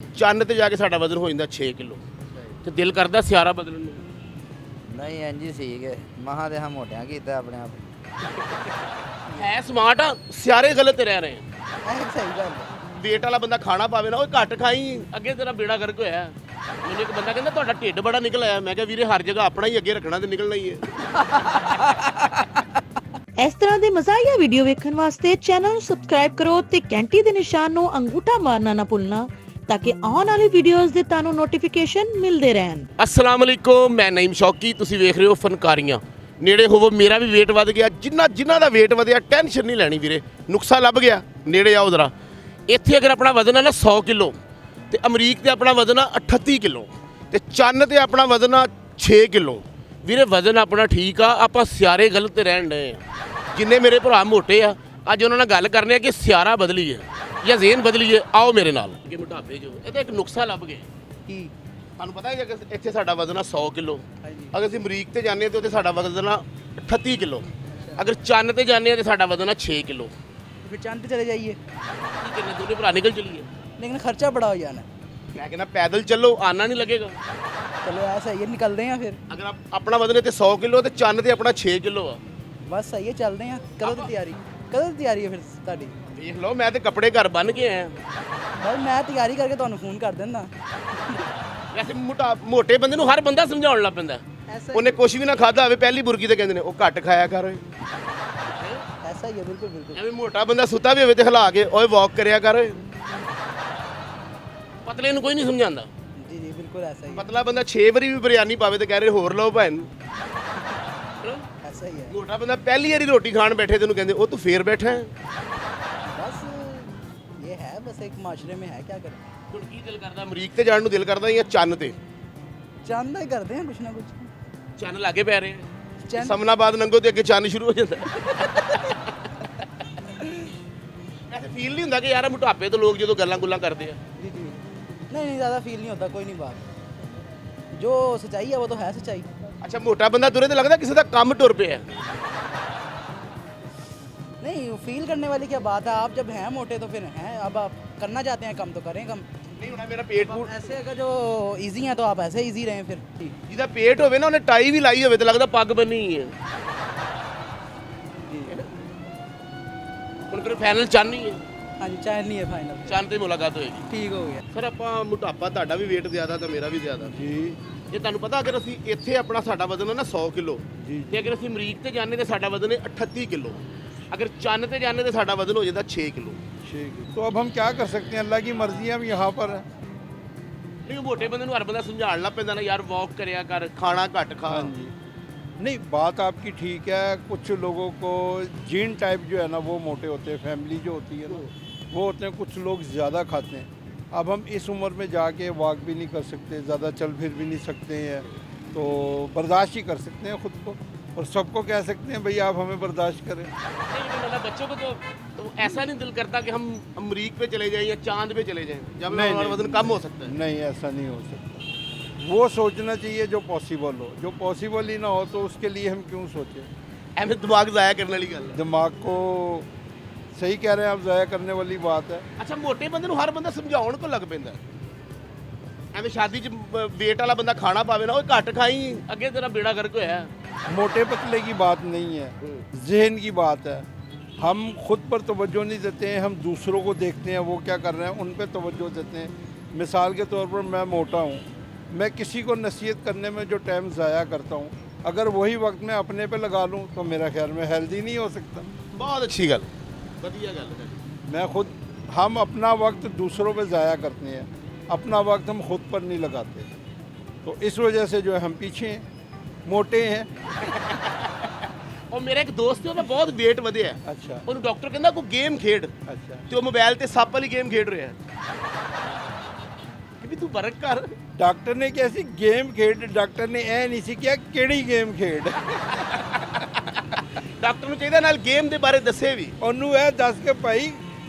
ਚੰਨ ਤੇ ਜਾ ਕੇ ਸਾਡਾ ਵਜ਼ਨ ਹੋ ਜਾਂਦਾ 6 ਕਿਲੋ ਤੇ ਦਿਲ ਕਰਦਾ ਸਿਆਰਾ ਬਦਲਣ ਨੂੰ। ਨਹੀਂ ਇੰਝ ਹੀ ਸੀਗ ਮਹਾਂ ਤੇ ਹਾਂ ਮੋਟਿਆਂ ਕੀਤਾ ਆਪਣੇ ਆਪ। ਹੈ ਸਮਾਰਟ ਆ, ਸਿਆਰੇ ਗਲਤ ਰਹਿ ਰਹੇ ਆ। ਇਹ ਸਹੀ ਗੱਲ ਵੇਟ ਵਾਲਾ ਬੰਦਾ ਖਾਣਾ ਪਾਵੇ ਨਾ, ਉਹ ਘੱਟ ਖਾਈ, ਅੱਗੇ ਤੇਰਾ ਬੇੜਾ ਗਰਕ ਹੋਇਆ। ਮੈਨੂੰ ਇੱਕ ਬੰਦਾ ਕਹਿੰਦਾ ਤੁਹਾਡਾ ਢਿੱਡ ਬੜਾ ਨਿਕਲ ਆਇਆ। ਮੈਂ ਕਿਹਾ ਵੀਰੇ ਹਰ ਜਗ੍ਹਾ ਆਪਣਾ ਹੀ ਅੱਗੇ ਰੱਖਣਾ ਤੇ ਨਿਕਲਣਾ ਹੀ ਹੈ। ਇਸ ਤਰ੍ਹਾਂ ਦੇ ਮਜ਼ਾਹੀਆ ਵੀਡੀਓ ਵੇਖਣ ਵਾਸਤੇ ਚੈਨਲ ਨੂੰ ਸਬਸਕ੍ਰਾਈਬ ਕਰੋ ਤੇ ਘੰਟੀ ਦੇ ਨਿਸ਼ਾਨ ਨੂੰ ਅੰਗੂਠਾ ਮਾਰਨਾ ਨਾ ਭੁੱਲਣਾ ਤਾਂ ਕਿ ਆਉਣ ਵਾਲੀ ਵੀਡੀਓਜ਼ ਦੇ ਤੁਹਾਨੂੰ ਨੋਟੀਫਿਕੇਸ਼ਨ ਮਿਲਦੇ ਰਹਿਣ। अस्सलाम वालेकुम, मैं नईम शौकी, ਤੁਸੀਂ ਵੇਖ ਰਹੇ ਹੋ ਫਨਕਾਰੀਆਂ। ਨੇੜੇ ਹੋਵੋ, ਮੇਰਾ ਵੀ weight ਵੱਧ ਗਿਆ। ਜਿਨ੍ਹਾਂ ਦਾ weight ਵਧਿਆ ਟੈਨਸ਼ਨ ਨਹੀਂ ਲੈਣੀ ਵੀਰੇ, ਨੁਕਸਾ ਲੱਭ ਗਿਆ। ਨੇੜੇ ਆਓ ਜ਼ਰਾ। ਇੱਥੇ ਅਗਰ ਆਪਣਾ ਵਜ਼ਨ ਹੈ ਨਾ 100 ਕਿਲੋ ਤੇ ਅਮਰੀਕ ਤੇ ਆਪਣਾ ਵਜ਼ਨ ਆ 38 ਕਿਲੋ ਤੇ ਚੰਨ ਤੇ ਆਪਣਾ ਵਜ਼ਨ ਆ 6 ਕਿਲੋ। ਵੀਰੇ ਵਜ਼ਨ ਆਪਣਾ ਠੀਕ ਆ, ਆਪਾਂ ਸਿਆਰੇ ਗਲਤ ਰਹਿਣ ਡਏ ਆ। ਜਿੰਨੇ ਮੇਰੇ ਭਰਾ ਮੋਟੇ ਆ, ਅੱਜ ਉਹਨਾਂ ਨਾਲ ਗੱਲ ਕਰਨੇ ਆ ਕਿ ਸਿਆਰਾ ਬਦਲੀਏ ਜਾਂ ਜ਼ੇਨ ਬਦਲੀਏ। ਆਓ ਮੇਰੇ ਨਾਲ। ਕਿ ਮੋਟਾਪੇ ਜੋ ਇਹ ਤਾਂ ਇੱਕ ਨੁਕਸਾ ਲੱਭ ਗਏ। ਕੀ ਤੁਹਾਨੂੰ ਪਤਾ ਹੈ ਕਿ ਇੱਥੇ ਸਾਡਾ ਵਜ਼ਨ ਆ 100 ਕਿਲੋ। ਹਾਂਜੀ ਅਗਰ ਅਸੀਂ ਅਮਰੀਕ ਤੇ ਜਾਂਦੇ ਹਾਂ ਤੇ ਉੱਥੇ ਸਾਡਾ ਵਜ਼ਨ ਆ 38 ਕਿਲੋ। ਅਗਰ ਚੰਨ ਤੇ ਜਾਂਦੇ ਹਾਂ ਤੇ ਸਾਡਾ ਵਜ਼ਨ ਆ 6 ਕਿਲੋ। ਫਿਰ ਚੰਦ ਤੇ ਚਲੇ ਜਾਈਏ ਕੀ ਕਰਨੇ, ਦੋਨੇ ਭਰਾ ਨਿਕਲ ਚਲੀਏ। ਲੇਕਿਨ ਖਰਚਾ ਬੜਾ ਹੋ ਜਾਣਾ। ਮੈਂ ਕਹਿੰਦਾ ਪੈਦਲ ਚੱਲੋ, ਆਨਾ ਨਹੀਂ ਲੱਗੇਗਾ। ਚਲੋ ਐ ਸਹੀ ਹੈ, ਨਿਕਲਦੇ ਆ ਫਿਰ। ਅਗਰ ਆਪਣਾ ਵਜ਼ਨ ਇੱਥੇ 100 ਕਿਲੋ ਤੇ ਚੰਨ ਤੇ ਆਪਣਾ 6 ਕਿਲੋ ਆ। ਬਸ ਸਹੀ ਹੈ, ਚੱਲਦੇ ਆ। ਕਦੋਂ ਦੀ ਤਿਆਰੀ ਹੈ ਫਿਰ ਤੁਹਾਡੀ? ਦੇਖ ਲਓ, ਮੈਂ ਤੇ ਕੱਪੜੇ ਘਰ ਬੰਨ ਕੇ ਆਇਆ। ਬਸ ਮੈਂ ਤਿਆਰੀ ਕਰਕੇ ਤੁਹਾਨੂੰ ਫੋਨ ਕਰ ਦਿੰਦਾ। ਵੈਸੇ ਮੋਟੇ ਬੰਦੇ ਨੂੰ ਹਰ ਬੰਦਾ ਸਮਝਾਉਣ ਲੱਗ ਪੈਂਦਾ। ਐਸਾ ਉਹਨੇ ਕੁਝ ਵੀ ਨਾ ਖਾਦਾ ਹੋਵੇ, ਪਹਿਲੀ ਬੁਰਕੀ ਤੇ ਕਹਿੰਦੇ ਨੇ ਉਹ ਘੱਟ ਖਾਇਆ ਕਰ। ਓਏ ਐਸਾ ਹੀ ਹੈ, ਬਿਲਕੁਲ ਬਿਲਕੁਲ। ਐਵੇਂ ਮੋਟਾ ਬੰਦਾ ਸੁੱਤਾ ਵੀ ਹੋਵੇ ਤੇ ਹਿਲਾ ਕੇ ਓਏ ਵਾਕ ਕਰਿਆ ਕਰ। ਪਤਲੇ ਨੂੰ ਕੋਈ ਨਹੀਂ ਸਮਝਾਉਂਦਾ। ਜੀ ਜੀ ਬਿਲਕੁਲ ਐਸਾ ਹੀ ਹੈ, ਪਤਲਾ ਬੰਦਾ 6 ਵਾਰੀ ਵੀ ਬਿਰਿਆਨੀ ਪਾਵੇ ਤੇ ਕਹਿ ਰਹੇ ਹੋਰ ਲਓ ਭੈਣ। ਐਸਾ ਹੀ ਹੈ। ਮੋਟਾ ਬੰਦਾ ਪਹਿਲੀ ਵਾਰੀ ਰੋਟੀ ਖਾਣ ਬੈਠੇ ਤੈਨੂੰ ਕਹਿੰਦੇ ਉਹ ਤੂੰ ਫੇਰ ਬੈਠਾ ਹੈ। बस ये है, बस एक माशरे में है, क्या करें। ਹੁਣ ਕੀ ਦਿਲ ਕਰਦਾ, ਅਮਰੀਕ ਤੇ ਜਾਣ ਨੂੰ ਦਿਲ ਕਰਦਾ ਜਾਂ ਚੰਨ ਤੇ? चंद ही करते हैं कुछ ना कुछ। ਚੰਨ ਲਾਗੇ ਪੈ ਰਹੇ ਆ। चंद ਸਮਨਾਬਾਦ ਨੰਗੋ ਤੇ ਅੱਗੇ ਚੰਨ ਸ਼ੁਰੂ ਹੋ ਜਾਂਦਾ। ਵੈਸੇ ਫੀਲ ਨਹੀਂ ਹੁੰਦਾ ਕਿ ਯਾਰ ਮੋਟਾਪੇ ਤੋਂ ਲੋਕ ਜਦੋਂ ਗੱਲਾਂ ਗੁੱਲਾਂ ਕਰਦੇ ਆ? जी जी नहीं ज़्यादा फील नहीं होता, कोई नहीं बात। जो सच्चाई है वो तो है सच्चाई। ਅੱਛਾ, ਮੋਟਾ ਬੰਦਾ ਤੁਰੇ ਤੇ ਲੱਗਦਾ ਕਿਸੇ ਦਾ ਕੰਮ ਟੁਰ ਪਿਆ। नहीं फील करने वाली क्या बात है, आप जब हैं मोटे तो फिर हैं, अब आप करना चाहते हैं कम तो करें कम। ਨਹੀਂ ਹੋਣਾ ਮੇਰਾ ਪੇਟ ਪੂਟ। ऐसे अगर जो इजी हैं तो आप ऐसे इजी रहें फिर। ਜਿਹਦਾ ਪੇਟ ਹੋਵੇ ਨਾ, ਉਹਨੇ ਟਾਈ ਵੀ ਲਾਈ ਹੋਵੇ ਤੇ ਲੱਗਦਾ ਪੱਗ ਬੰਨੀ ਹੈ। ਹੁਣ ਫਿਰ ਫਾਈਨਲ ਚੰਨ ਹੀ ਹੈ। हाँ जी, चाहे नहीं है फाइनल। ਚੰਨ ਤੇ ਮੁਲਾਕਾਤ ਹੋਏਗੀ। ठीक ਹੋ ਗਿਆ। ਸਰ ਆਪਾਂ ਮੋਟਾਪਾ, ਤੁਹਾਡਾ ਵੀ weight ਜ਼ਿਆਦਾ ਤਾਂ ਮੇਰਾ ਵੀ ਜ਼ਿਆਦਾ ਜੀ ਇਹ ਤੁਹਾਨੂੰ ਪਤਾ, ਅਗਰ ਅਸੀਂ ਇੱਥੇ ਆਪਣਾ ਸਾਡਾ ਵਜ਼ਨ ਹੈ ਨਾ 100 ਕਿਲੋ ਜੀ ਤੇ ਅਗਰ ਅਸੀਂ ਅਮਰੀਕ ਤੇ ਜਾਂਦੇ ਤੇ ਸਾਡਾ ਵਜ਼ਨ ਹੈ 38 ਕਿਲੋ। ਅਗਰ ਚੰਨ ਤੇ ਜਾਂਦੇ ਤੇ ਸਾਡਾ ਵਜ਼ਨ ਹੋ ਜਾਂਦਾ 6 ਕਿਲੋ। ठीक है, तो अब हम क्या कर सकते हैं, अल्लाह की मर्जी है, अब यहाँ पर है। ਨਹੀਂ, ਮੋਟੇ ਬੰਦੇ ਨੂੰ ਹਰ ਬੰਦਾ ਸਮਝਾਉਣ ਲੱਗ ਪੈਂਦਾ ਨਾ, ਯਾਰ ਵਾਕ ਕਰਿਆ ਕਰ, ਖਾਣਾ ਘੱਟ ਖਾ। हाँ जी, नहीं बात आपकी ठीक है। कुछ लोगों को जीन टाइप जो है ना वो मोटे होते हैं, फैमिली जो होती है ना वो होते हैं, कुछ लोग ज़्यादा खाते हैं। अब हम इस उम्र में जाके वॉक भी नहीं कर सकते, ज़्यादा चल फिर भी नहीं सकते हैं, तो बर्दाश्त ही कर सकते हैं ख़ुद को और सबको कह सकते हैं भाई आप हमें बर्दाश्त करें। नहीं, लेकिन मतलब बच्चों को तो ऐसा नहीं दिल करता कि हम अमरीक पे चले जाएं या चांद पे चले जाएं जब नहीं, हमारा नहीं, वजन कम हो सकता है। नहीं ऐसा नहीं हो सकता। वो सोचना चाहिए जो पॉसिबल हो, जो पॉसिबल ही ना हो तो उसके लिए हम क्यों सोचें। ਐਵੇਂ ਦਿਮਾਗ ਜ਼ਾਇਆ ਕਰਨ ਵਾਲੀ ਗੱਲ ਹੈ। दिमाग को सही कह रहे हैं आप, ज़ाया करने वाली बात है। ਅੱਛਾ, ਮੋਟੇ ਬੰਦੇ ਨੂੰ ਹਰ ਬੰਦਾ ਸਮਝਾਉਣ ਕੋ ਲੱਗ ਪੈਂਦਾ। ਐਵੇਂ ਸ਼ਾਦੀ 'ਚ ਵੇਟ ਵਾਲਾ ਬੰਦਾ ਖਾਣਾ ਪਾਵੇ ਨਾ, ਉਹ ਘੱਟ ਖਾਈ, ਅੱਗੇ ਤੇਰਾ ਬੇੜਾ ਗਰਕ ਹੋਇਆ। मोटे पतले की बात नहीं है, जहन की बात है। हम खुद पर तवज्जो नहीं देते हैं, हम दूसरों को देखते हैं वो क्या कर रहे हैं, उन पर तवज्जो देते हैं। मिसाल के तौर पर मैं मोटा हूँ, मैं किसी को नसीहत करने में जो टाइम ज़ाया करता हूँ, अगर वही वक्त मैं अपने पे लगा लूँ तो मेरा ख्याल में हेल्दी नहीं हो सकता। ਬਹੁਤ ਅੱਛੀ ਗੱਲ, ਵਧੀਆ ਗੱਲ ਹੈ। मैं खुद, हम अपना वक्त दूसरों पे ज़ाया करते हैं, अपना वक्त हम खुद पर नहीं लगाते, तो इस वजह से जो है हम पीछे हैं, मोटे हैं। ਉਹ ਮੇਰਾ ਇੱਕ ਦੋਸਤ ਹੈ, ਉਹਦਾ ਬਹੁਤ weight ਵਧਿਆ। अच्छा ਉਹਨੂੰ ਡਾਕਟਰ ਕਹਿੰਦਾ ਕੋਈ ਗੇਮ ਖੇਡ अच्छा ਤੇ ਉਹ ਮੋਬਾਈਲ ਤੇ ਸੱਪ ਵਾਲੀ ਗੇਮ ਖੇਡ ਰਿਹਾ। ਕਿ ਵੀ ਤੂੰ ਵਰਕ ਕਰ। डॉक्टर ने कैसी गेम खेड, डॉक्टर ने ऐ नहीं सी क्या केड़ी गेम खेड। ਡਾਕਟਰ ਨੂੰ ਚਾਹੀਦਾ ਨਾਲ ਗੇਮ ਦੇ ਬਾਰੇ ਦੱਸੇ ਵੀ। ਉਹਨੂੰ ਇਹ ਦੱਸ ਕੇ ਭਾਈ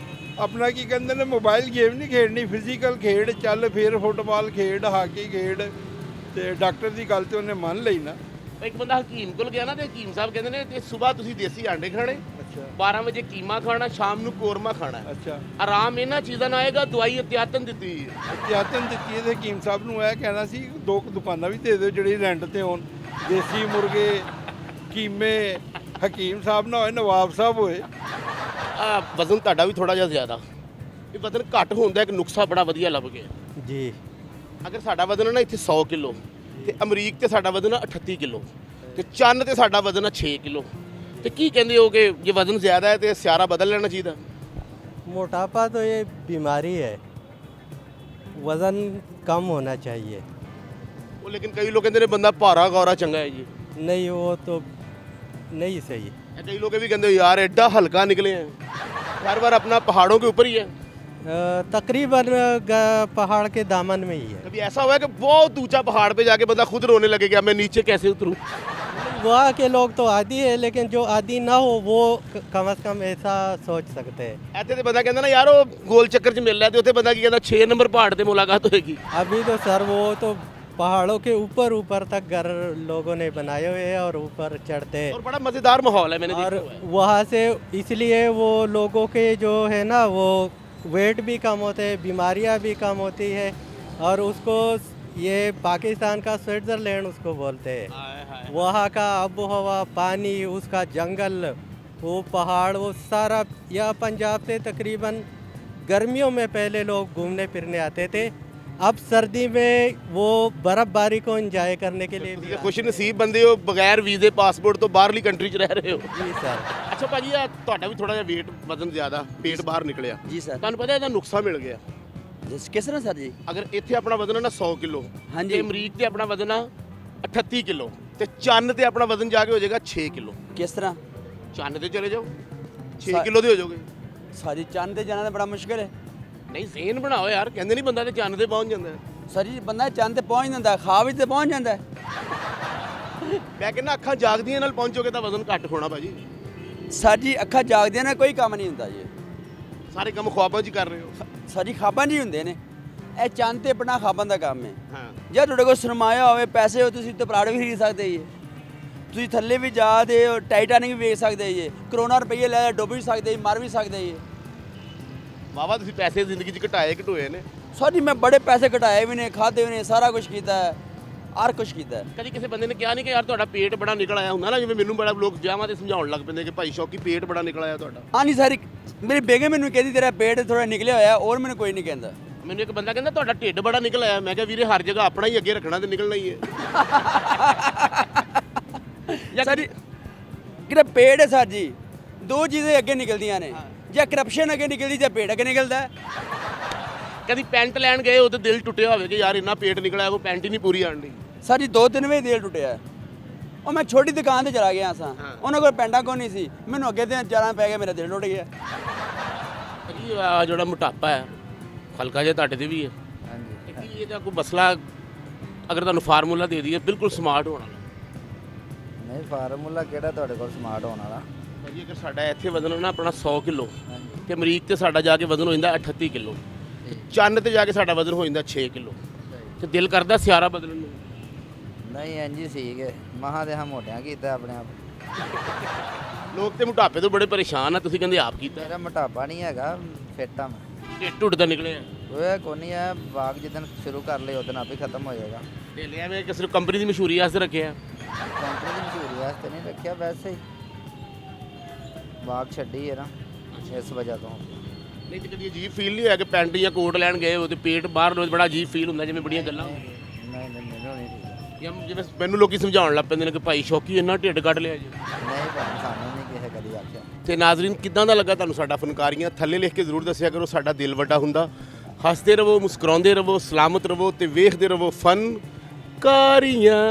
ਆਪਣਾ ਕੀ ਕਹਿੰਦੇ ਨੇ, ਮੋਬਾਈਲ ਗੇਮ ਨਹੀਂ ਖੇਡਣੀ, ਫਿਜ਼ੀਕਲ ਖੇਡ, ਚੱਲ ਫਿਰ ਫੁੱਟਬਾਲ ਖੇਡ, ਹਾਕੀ ਖੇਡ। ਤੇ ਡਾਕਟਰ ਦੀ ਗੱਲ ਤੇ ਉਹਨੇ ਮੰਨ ਲਈ ਨਾ। ਇੱਕ ਬੰਦਾ ਹਕੀਮ ਕੋਲ ਗਿਆ ਨਾ ਤੇ ਹਕੀਮ ਸਾਹਿਬ ਕਹਿੰਦੇ ਨੇ ਤੇ ਸਵੇਰ ਤੁਸੀਂ ਦੇਸੀ ਆਂਡੇ ਖਾਣੇ अच्छा 12 ਵਜੇ ਕੀਮਾ ਖਾਣਾ, ਸ਼ਾਮ ਨੂੰ ਕੋਰਮਾ ਖਾਣਾ। अच्छा ਆਰਾਮ ਇਹਨਾਂ ਚੀਜ਼ਾਂ ਨਾਲ ਆਏਗਾ, ਦਵਾਈ ਇਤਿਆਤਨ ਦਿੱਤੀ ਹੋਈ ਹੈ। ਇਤਿਆਤਨ ਦਿੱਤੀ ਹੈ ਤੇ ਹਕੀਮ ਸਾਹਿਬ ਨੂੰ ਇਹ ਕਹਿਣਾ ਸੀ 2 ਦੁਕਾਨਾਂ ਵੀ ਦੇ ਦਿਓ ਜਿਹੜੀ ਰੈਂਟ ਤੇ ਹੋਣ, ਦੇਸੀ ਮੁਰਗੇ, ਕੀਮੇ। ਹਕੀਮ ਸਾਹਿਬ ਨਾ ਹੋਏ, ਨਵਾਬ ਸਾਹਿਬ ਹੋਏ। ਵਜ਼ਨ ਤੁਹਾਡਾ ਵੀ ਥੋੜਾ ਜਿਹਾ ਜ਼ਿਆਦਾ, ਇਹ ਵਜ਼ਨ ਘੱਟ ਹੁੰਦਾ ਇੱਕ ਨੁਕਸਾ ਬੜਾ ਵਧੀਆ ਲੱਭ ਗਿਆ ਜੀ। ਅਗਰ ਸਾਡਾ ਵਜ਼ਨ ਹੈ ਨਾ ਇੱਥੇ 100 ਕਿਲੋ ਤੇ ਅਮਰੀਕ ਤੇ ਸਾਡਾ ਵਜ਼ਨ ਹੈ 38 ਕਿਲੋ ਤੇ ਚੰਨ ਤੇ ਸਾਡਾ ਵਜ਼ਨ ਹੈ 6 ਕਿਲੋ, ਤੇ ਕੀ ਕਹਿੰਦੇ ਹੋ ਕਿ ਜੇ ਵਜ਼ਨ ਜ਼ਿਆਦਾ ਹੈ ਤੇ ਸਿਆਰਾ ਬਦਲ ਲੈਣਾ ਚਾਹੀਦਾ? मोटापा तो ये बीमारी है, वज़न कम होना चाहिए। ਉਹ ਲੇਕਿਨ ਕਈ ਲੋਕ ਕਹਿੰਦੇ ਨੇ ਬੰਦਾ ਭਾਰਾ ਗੌਰਾ ਚੰਗਾ ਹੈ ਜੀ, नहीं वो तो नहीं सही। ਇਹ ਕਈ ਲੋਕ ਇਹ ਵੀ ਕਹਿੰਦੇ ਹੋ ਯਾਰ ਐਡਾ ਹਲਕਾ ਨਿਕਲੇ ਹੈ, हर बार अपना पहाड़ों के ऊपर ही है। तकरीबन पहाड़ के दामन में ही है। कभी ऐसा हुआ है कि बहुत ऊंचा पहाड़ पे जाके बंदा खुद रोने लगे कि मैं नीचे कैसे उतरूं? वहाँ के लोग तो आदी है, लेकिन जो आदी ना हो वो कम से कम ऐसा सोच सकते हैं। ਇੱਥੇ ਤੇ ਬੰਦਾ ਕਹਿੰਦਾ ਨਾ ਯਾਰ ਉਹ ਗੋਲ ਚੱਕਰ 'ਚ ਮਿਲ ਰਿਹਾ, ਤੇ ਉੱਥੇ ਬੰਦਾ ਕੀ ਕਹਿੰਦਾ 6 ਨੰਬਰ ਪਹਾੜ ਤੇ ਮੁਲਾਕਾਤ ਹੋਏਗੀ। अभी तो सर वो तो पहाड़ों के ऊपर तक घर लोगों ने बनाए हुए हैं और ऊपर चढ़ते हैं, और बड़ा मजेदार माहौल है, मैंने और देखा हुआ है। वहाँ से इसलिए वो लोगों के जो है ना वो वेट भी कम होते हैं, बीमारियाँ भी कम होती है, और उसको ये पाकिस्तान का स्विट्ज़रलैंड उसको बोलते हैं। हाय हाय। वहाँ का आबो हवा, पानी, उसका जंगल, वो पहाड़, वो सारा। या पंजाब से तकरीबन गर्मियों में पहले लोग घूमने फिरने आते थे, अब सर्दी में वो बर्फ़बारी को इंजॉय करने के लिए भी ਤੁਸੀਂ ਖੁਸ਼ ਨਸੀਬ ਬੰਦੇ ਹੋ, ਬਗੈਰ ਵੀਜ਼ੇ ਪਾਸਪੋਰਟ ਤੋਂ ਬਾਹਰਲੀ ਕੰਟਰੀ 'ਚ ਰਹਿ ਰਹੇ ਹੋ। जी सर। ਅੱਛਾ ਭਾਜੀ, ਆ ਤੁਹਾਡਾ ਵੀ ਥੋੜਾ ਜਿਹਾ weight ਵਜ਼ਨ ਜ਼ਿਆਦਾ, ਪੇਟ ਬਾਹਰ ਨਿਕਲਿਆ, जी सर। ਤੁਹਾਨੂੰ ਪਤਾ ਇਹਦਾ ਨੁਕਸਾ ਮਿਲ ਗਿਆ। किस तरह सर जी? ਅਗਰ ਇੱਥੇ ਆਪਣਾ ਵਜ਼ਨ ਹੈ ਨਾ 100 ਕਿਲੋ, ਹਾਂਜੀ। ਤੇ ਅਮਰੀਕ ਤੇ ਆਪਣਾ ਵਜ਼ਨ ਆ 38 ਕਿਲੋ, ਤੇ ਚੰਨ ਤੇ ਆਪਣਾ ਵਜ਼ਨ ਜਾ ਕੇ ਹੋ ਜਾਏਗਾ 6 ਕਿਲੋ। किस तरह? ਚੰਨ ਤੇ ਚਲੇ ਜਾਓ 6 ਕਿਲੋ ਦੇ ਹੋ ਜਾਓਗੇ। सारी चंद ते जाना तो बड़ा मुश्किल है ਨਹੀਂ ਜ਼ੇਨ ਬਣਾਓ ਯਾਰ, ਕਹਿੰਦੇ ਨਹੀਂ ਬੰਦਾ ਤੇ ਚੰਨ ਤੇ ਪਹੁੰਚ ਜਾਂਦਾ ਹੈ। सर जी। बंदा चंद ते पहुंच जाता है, खा भी ते पहुंच जाता है। ਮੈਂ ਕਹਿੰਦਾ ਅੱਖਾਂ ਜਾਗਦੀਆਂ ਨਾਲ ਪਹੁੰਚੋਗੇ ਤਾਂ ਵਜ਼ਨ ਘੱਟ ਹੋਣਾ ਭਾਜੀ। सर जी अखा जागदे ना कोई काम नहीं होता जी। ਸਾਰੇ ਕੰਮ ਖੁਆਬਾਂ 'ਚ ਹੀ ਕਰ ਰਹੇ ਹੋ। सर जी खाबां नहीं ਹੁੰਦੇ ਨੇ, ਇਹ ਚੰਦ ਤੇ ਆਪਣਾ ਖਾਬਾਂ ਦਾ ਕੰਮ ਹੈ। ਹਾਂ, ਜੇ ਤੁਹਾਡੇ ਕੋਲ ਸਰਮਾਇਆ ਹੋਵੇ, ਪੈਸੇ ਹੋ, ਤੁਸੀਂ ਤੇ ਪਲਾਟ ਵੀ ਖਰੀਦ ਸਕਦੇ ਜੀ। ਤੁਸੀਂ ਥੱਲੇ ਵੀ ਜਾ ਦੇ ਟਾਈਟੈਨਿਕ ਵੀ ਵੇਚ ਸਕਦੇ ਜੀ, ਕਰੋਨਾ ਰੁਪਈਏ ਲੈ ਡੁੱਬ ਵੀ ਸਕਦੇ ਜੀ, ਮਰ ਵੀ ਸਕਦੇ ਜੀ। ਵਾਵਾ ਤੁਸੀਂ ਪੈਸੇ ਜ਼ਿੰਦਗੀ 'ਚ ਘਟਾਏ ਘਟੋਏ ਨੇ। ਸਰ ਜੀ ਮੈਂ ਬੜੇ ਪੈਸੇ ਘਟਾਏ ਵੀ ਨੇ, ਖਾਦੇ ਵੀ ਨੇ, ਸਾਰਾ ਕੁਝ ਕੀਤਾ ਹੈ, ਹਰ ਕੁਝ ਕੀਤਾ ਹੈ। ਕਦੀ ਕਿਸੇ ਬੰਦੇ ਨੇ ਕਿਹਾ ਨਹੀਂ ਕਿ ਯਾਰ ਤੁਹਾਡਾ ਪੇਟ ਬੜਾ ਨਿਕਲ ਆਇਆ ਹੁੰਦਾ ਨਾ, ਜਿਵੇਂ ਮੈਨੂੰ ਬੜਾ ਲੋਕ ਵਿਆਹਾਂ ਤੇ ਸਮਝਾਉਣ ਲੱਗ ਪੈਂਦੇ ਕਿ ਭਾਈ ਸ਼ੌਕੀ ਪੇਟ ਬੜਾ ਨਿਕਲ ਆਇਆ ਤੁਹਾਡਾ। ਹਾਂ ਨਹੀਂ ਸਰ, ਮੇਰੀ ਬੇਗਮ ਮੈਨੂੰ ਕਹਿੰਦੀ ਤੇਰਾ ਪੇਟ ਥੋੜਾ ਨਿਕਲਿਆ ਹੋਇਆ, ਔਰ ਮੈਨੂੰ ਕੋਈ ਨਹੀਂ ਕਹਿੰਦਾ। ਮੈਨੂੰ ਇੱਕ ਬੰਦਾ ਕਹਿੰਦਾ ਤੁਹਾਡਾ ਢਿੱਡ ਬੜਾ ਨਿਕਲ ਆਇਆ, ਮੈਂ ਕਿਹਾ ਵੀਰੇ ਹਰ ਜਗ੍ਹਾ ਆਪਣਾ ਹੀ ਅੱਗੇ ਰੱਖਣਾ ਤੇ ਨਿਕਲਣਾ ਹੀ ਹੈ। ਸਰ ਜੀ ਕਿਹੜਾ ਪੇਟ ਹੈ ਸਰ ਜੀ, ਦੋ ਚੀਜ਼ਾਂ ਅੱਗੇ ਨਿਕਲਦੀਆਂ ਨੇ, ਜਾਂ ਕਰਪਸ਼ਨ ਅੱਗੇ ਨਿਕਲਦੀ ਜਾਂ ਪੇਟ ਅੱਗੇ ਨਿਕਲਦਾ। ਕਦੀ ਪੈਂਟ ਲੈਣ ਗਏ ਉਹਦੇ ਦਿਲ ਟੁੱਟਿਆ ਹੋਵੇ ਕਿ ਯਾਰ ਇੰਨਾ ਪੇਟ ਨਿਕਲਿਆ, ਉਹ ਪੈਂਟ ਹੀ ਨਹੀਂ ਪੂਰੀ ਆਣਦੀ। ਸਰ ਜੀ 2-3 ਵਜੇ ਦਿਲ ਟੁੱਟਿਆ। ਉਹ ਮੈਂ ਛੋਟੀ ਦੁਕਾਨ ਤੇ ਚਲਾ ਗਿਆ ਸਾਂ, ਉਹਨਾਂ ਕੋਲ ਪੈਂਟਾਂ ਕੋਈ ਨਹੀਂ ਸੀ, ਮੈਨੂੰ ਅੱਗੇ ਤੇ ਜਾਣਾ ਪੈ ਗਿਆ, ਮੇਰਾ ਦਿਲ ਟੁੱਟ ਗਿਆ। ਭਾਜੀ ਆਹ ਜਿਹੜਾ ਮੋਟਾਪਾ ਹੈ ਹਲਕਾ ਜਿਹਾ ਤੁਹਾਡੇ ਤੇ ਵੀ ਹੈ। ਹਾਂਜੀ। ਕੀ ਇਹਦਾ ਕੋਈ ਮਸਲਾ ਅਗਰ ਤੁਹਾਨੂੰ ਫਾਰਮੂਲਾ ਦੇ ਦਈਏ ਬਿਲਕੁਲ ਸਮਾਰਟ ਹੋਣ ਵਾਲਾ? ਨਹੀਂ ਫਾਰਮੂਲਾ ਕਿਹੜਾ ਤੁਹਾਡੇ ਕੋਲ ਸਮਾਰਟ ਹੋਣ ਵਾਲਾ? ਭਾਜੀ ਅਗਰ ਸਾਡਾ ਇੱਥੇ ਵਜ਼ਨ ਹੋਣਾ ਆਪਣਾ 100 ਕਿਲੋ, ਤੇ ਅਮਰੀਕ ਤੇ ਸਾਡਾ ਜਾ ਕੇ ਵਜ਼ਨ ਹੋ ਜਾਂਦਾ 38 ਕਿਲੋ, ਚੰਨ ਤੇ ਜਾ ਕੇ ਸਾਡਾ ਵਜ਼ਨ ਹੋ ਜਾਂਦਾ 6 ਕਿਲੋ, ਤੇ ਦਿਲ ਕਰਦਾ ਸਿਆਰਾ ਬਦਲਣ ਨੂੰ। ਨਹੀਂ ਇੰਝ ਸੀਗੇ ਮਹਾਂ ਦੇ ਹਾਂ ਮੋਟਿਆਂ ਕੀਤਾ ਆਪਣੇ ਆਪ। ਲੋਕ ਤੇ ਮੋਟਾਪੇ ਤੋਂ ਬੜੇ ਪਰੇਸ਼ਾਨ ਆ, ਤੁਸੀਂ ਕਹਿੰਦੇ ਆਪ ਕੀਤਾ। ਮੇਰਾ ਮੋਟਾਪਾ ਨਹੀਂ ਹੈਗਾ, ਫਿੱਟ ਆ ਮੈਂ। ਢਿੱਡ ਢੁੱਡ ਦਾ ਨਿਕਲਿਆ ਉਹ ਕੋਈ ਨਹੀਂ ਹੈ, ਬਾਗ ਜਿੱਦਣ ਸ਼ੁਰੂ ਕਰ ਲਈ ਉਦੋਂ ਆਪੇ ਖਤਮ ਹੋ ਜਾਏਗਾ। ਤੇ ਲਿਆ ਮੈਂ ਕਿਸੇ ਕੰਪਨੀ ਦੀ ਮਸ਼ਹੂਰੀ ਵਾਸਤੇ ਰੱਖਿਆ। ਕੰਪਨੀ ਦੀ ਮਸ਼ਹੂਰੀ ਵਾਸਤੇ ਨਹੀਂ ਰੱਖਿਆ, ਵੈਸੇ ਹੀ ਬਾਗ ਛੱਡੀ ਹੈ ਨਾ ਇਸ ਵਜ੍ਹਾ ਤੋਂ। ਨਹੀਂ ਤੇ ਕਦੀ ਅਜੀਬ ਫੀਲ ਨਹੀਂ ਹੋਇਆ ਕਿ ਪੈਂਟ ਜਾਂ ਕੋਟ ਲੈਣ ਗਏ ਹੋ ਤੇ ਪੇਟ ਬਾਹਰ ਲੋ, ਬੜਾ ਅਜੀਬ ਫੀਲ ਹੁੰਦਾ ਜਿਵੇਂ ਬੜੀਆਂ ਗੱਲਾਂ ਹੁੰਦੀਆਂ? ਨਹੀਂ ਨਹੀਂ ਮੈਨੂੰ ਨਹੀਂ ਠੀਕ। ਜਾਂ ਜਿਵੇਂ ਮੈਨੂੰ ਲੋਕੀ ਸਮਝਾਉਣ ਲੱਗ ਪੈਂਦੇ ਨੇ ਕਿ ਭਾਈ ਸ਼ੌਕੀ ਇੰਨਾ ਢਿੱਡ ਕੱਢ ਲਿਆ ਜੀ। ਨਹੀਂ ਭਾਈ ਸਾਨੂੰ ਨਹੀਂ ਕਿਸੇ ਕਦੀ ਆਖਿਆ। ਤੇ ਨਾਜ਼ਰੀਨ ਕਿੱਦਾਂ ਦਾ ਲੱਗਾ ਤੁਹਾਨੂੰ ਸਾਡਾ ਫਨਕਾਰੀਆਂ? ਥੱਲੇ ਲਿਖ ਕੇ ਜ਼ਰੂਰ ਦੱਸਿਆ ਕਰੋ, ਸਾਡਾ ਦਿਲ ਵੱਡਾ ਹੁੰਦਾ। ਹੱਸਦੇ ਰਹੋ, ਮੁਸਕਰਾਉਂਦੇ ਰਹੋ, ਸਲਾਮਤ ਰਹੋ ਤੇ ਵੇਖਦੇ ਰਹੋ ਫਨਕਾਰੀਆਂ।